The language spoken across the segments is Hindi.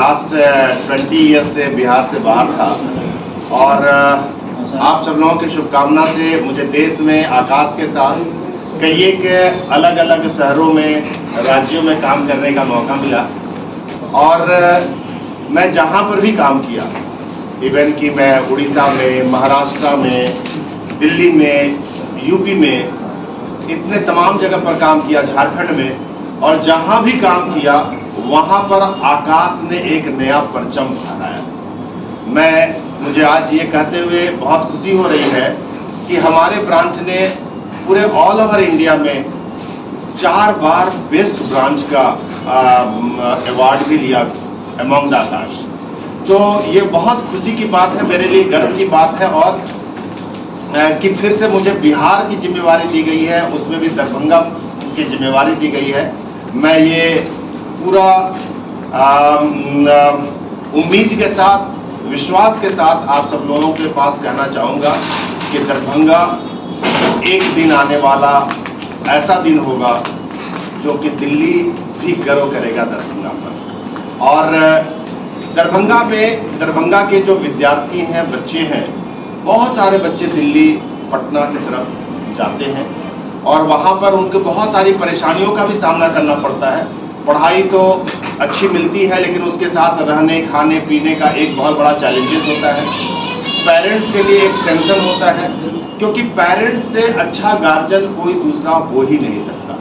लास्ट 20 ईयर्स से बिहार से बाहर था और आप सब लोगों की शुभकामना से मुझे देश में आकाश के साथ कई एक अलग अलग शहरों में, राज्यों में काम करने का मौका मिला। और मैं जहां पर भी काम किया, इवन कि मैं उड़ीसा में, महाराष्ट्र में, दिल्ली में, यूपी में, इतने तमाम जगह पर काम किया, झारखंड में, और जहां भी काम किया वहां पर आकाश ने एक नया परचम फहराया। मुझे आज ये कहते हुए बहुत खुशी हो रही है कि हमारे ब्रांच ने पूरे ऑल ओवर इंडिया में 4 बार बेस्ट ब्रांच का अवार्ड भी लिया अमंग द आकाश। तो ये बहुत खुशी की बात है, मेरे लिए गर्व की बात है। और कि फिर से मुझे बिहार की जिम्मेवारी दी गई है, उसमें भी दरभंगा की जिम्मेवारी दी गई है। मैं ये पूरा उम्मीद के साथ, विश्वास के साथ आप सब लोगों के पास कहना चाहूँगा कि दरभंगा एक दिन आने वाला ऐसा दिन होगा जो कि दिल्ली भी गर्व करेगा दरभंगा पर। और दरभंगा के जो विद्यार्थी हैं, बच्चे हैं, बहुत सारे बच्चे दिल्ली, पटना की तरफ जाते हैं और वहाँ पर उनको बहुत सारी परेशानियों का भी सामना करना पड़ता है। पढ़ाई तो अच्छी मिलती है, लेकिन उसके साथ रहने, खाने, पीने का एक बहुत बड़ा चैलेंजेस होता है। पेरेंट्स के लिए एक टेंशन होता है, क्योंकि पेरेंट्स से अच्छा गार्जियन कोई दूसरा हो ही नहीं सकता।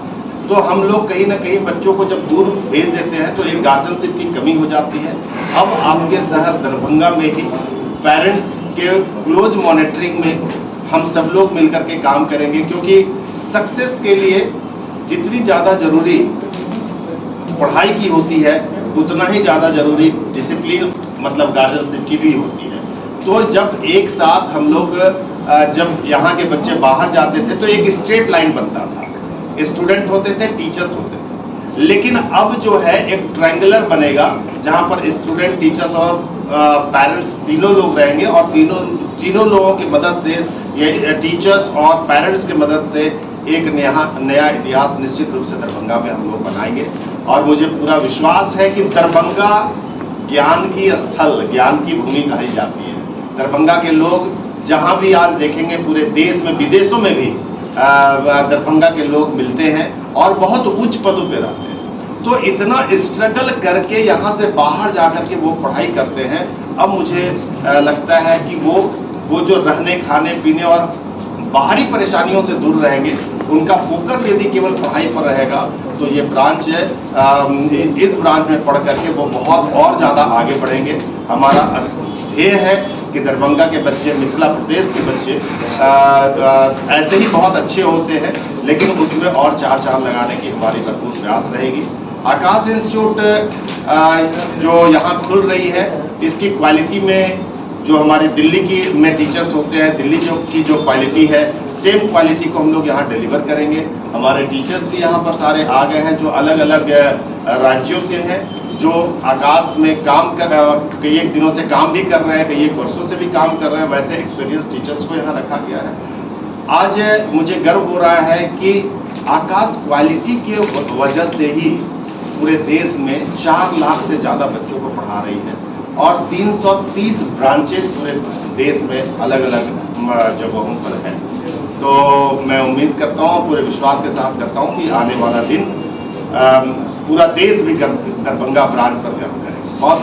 तो हम लोग कहीं ना कहीं बच्चों को जब दूर भेज देते हैं तो एक गार्जियनशिप की कमी हो जाती है। अब आपके शहर दरभंगा में ही पेरेंट्स के क्लोज मॉनिटरिंग में हम सब लोग मिलकर के काम करेंगे, क्योंकि सक्सेस के लिए जितनी ज़्यादा जरूरी पढ़ाई की होती है, उतना ही ज़्यादा जरूरी डिसिप्लिन, मतलब गार्जियनशिप की भी होती है। तो जब एक साथ हम लोग जब यहाँ के बच्चे बाहर जाते थे तो एक स्ट्रेट लाइन बनता था, स्टूडेंट होते थे, टीचर्स होते थे। लेकिन अब जो है एक ट्रायंगुलर बनेगा, जहाँ पर स्टूडेंट, टीचर्स और पेरेंट्स तीनों लोग रहेंगे, और तीनों लोगों की मदद से, ये टीचर्स और पेरेंट्स की मदद से एक नया इतिहास निश्चित रूप से दरभंगा में हम लोग बनाएंगे। और मुझे पूरा विश्वास है कि दरभंगा ज्ञान की स्थल, ज्ञान की भूमि कही जाती है। दरभंगा के लोग जहां भी आज देखेंगे, पूरे देश में, विदेशों में भी दरभंगा के लोग मिलते हैं और बहुत उच्च पदों पे रहते हैं। तो इतना स्ट्रगल करके यहाँ से बाहर जाकर के वो पढ़ाई करते हैं। अब मुझे लगता है कि वो जो रहने, खाने, पीने और बाहरी परेशानियों से दूर रहेंगे, उनका फोकस यदि केवल पढ़ाई पर रहेगा तो ये ब्रांच है, इस ब्रांच में पढ़ करके वो बहुत और ज़्यादा आगे बढ़ेंगे। हमारा ध्येय है कि दरभंगा के बच्चे, मिथिला प्रदेश के बच्चे ऐसे ही बहुत अच्छे होते हैं, लेकिन उसमें और 4 चांद लगाने की हमारी भरपूर प्रयास रहेगी। आकाश इंस्टीट्यूट जो यहाँ खुल रही है, इसकी क्वालिटी में जो हमारे दिल्ली में टीचर्स होते हैं, दिल्ली की जो क्वालिटी है, सेम क्वालिटी को हम लोग यहाँ डिलीवर करेंगे। हमारे टीचर्स भी यहाँ पर सारे आ गए हैं, जो अलग अलग राज्यों से हैं, जो आकाश में काम कई एक दिनों से काम भी कर रहे हैं, कई एक वर्षों से भी काम कर रहे हैं। वैसे एक्सपीरियंस टीचर्स को यहाँ रखा गया है। आज मुझे गर्व हो रहा है कि आकाश क्वालिटी की वजह से ही पूरे देश में 4 लाख से ज़्यादा बच्चों को पढ़ा रही है, और 330 ब्रांचेज पूरे देश में अलग अलग जगहों पर हैं। तो मैं उम्मीद करता हूँ, पूरे विश्वास के साथ करता हूँ कि आने वाला दिन पूरा देश भी दरभंगा ब्रांच पर गर्व करेगा। बहुत